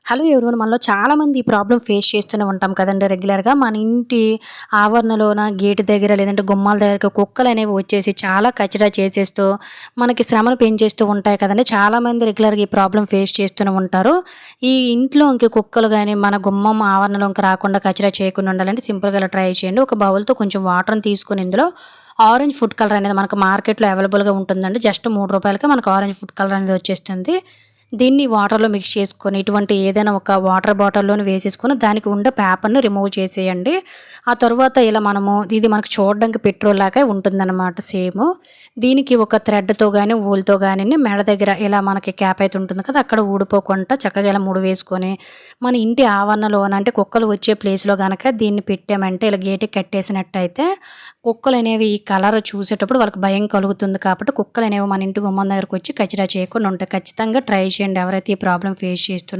Hello everyone మనలో చాలామంది ఈ ప్రాబ్లమ్ ఫేస్ చేస్తూనే ఉంటాం కదండీ రెగ్యులర్‌గా. మన ఇంటి ఆవరణలోన గేట్ దగ్గర లేదంటే గుమ్మాల దగ్గరకి కుక్కలనేవి వచ్చేసి చాలా కచరా చేసేస్తూ, మనకి శ్రమను పెంచేస్తూ ఉంటాయి కదండీ. చాలామంది రెగ్యులర్‌గా ఈ ప్రాబ్లమ్ ఫేస్ చేస్తూనే ఉంటారు. ఈ ఇంట్లోకి కుక్కలు గాని, మన గుమ్మం ఆవరణలోకి రాకుండా కచరా చేయకుండా ఉండాలంటే సింపుల్‌గా ఇలా ట్రై చేయండి. ఒక బౌల్‌తో కొంచెం వాటర్‌ని తీసుకొని ఇందులో ఆరెంజ్ ఫుడ్ కలర్ అనేది మనకు మార్కెట్‌లో అవైలబుల్‌గా ఉంటుందండి. జస్ట్ రూ. 3కి మనకు ఆరెంజ్ ఫుడ్ కలర్ అనేది వచ్చేస్తుంది. దీన్ని వాటర్‌లో మిక్స్ చేసుకొని, ఇటువంటి ఏదైనా ఒక వాటర్ బాటిల్‌లోని వేసేసుకొని, దానికి ఉండే పేపర్‌ని రిమూవ్ చేసేయండి. ఆ తరువాత ఇలా మనము ఇది మనకు చూడడానికి పెట్రోల్ లాగే ఉంటుందన్నమాట సేము. దీనికి ఒక థ్రెడ్‌తో గాని, వూల్‌తో గానిని మెడ దగ్గర ఇలా మనకి క్యాప్ అయితే ఉంటుంది కదా! అక్కడ ఊడిపోకుండా చక్కగా ఇలా ముడి వేసుకొని, మన ఇంటి ఆవరణలోన అంటే కుక్కలు వచ్చే ప్లేస్‌లో గనక దీన్ని పెట్టామంటే, ఇలా గేటుకి కట్టేసినట్టయితే కుక్కలనేవి ఈ కలర్ చూసేటప్పుడు వాళ్ళకి భయం కలుగుతుంది కాబట్టి, కుక్కలనేవి మన ఇంటి గుమ్మం దగ్గరకొచ్చి కచరా చేయకుండా ఉంటాయి. ఖచ్చితంగా ట్రై చేయండి ఎవరైతే ఈ ప్రాబ్లమ్ ఫేస్ చేస్తున్న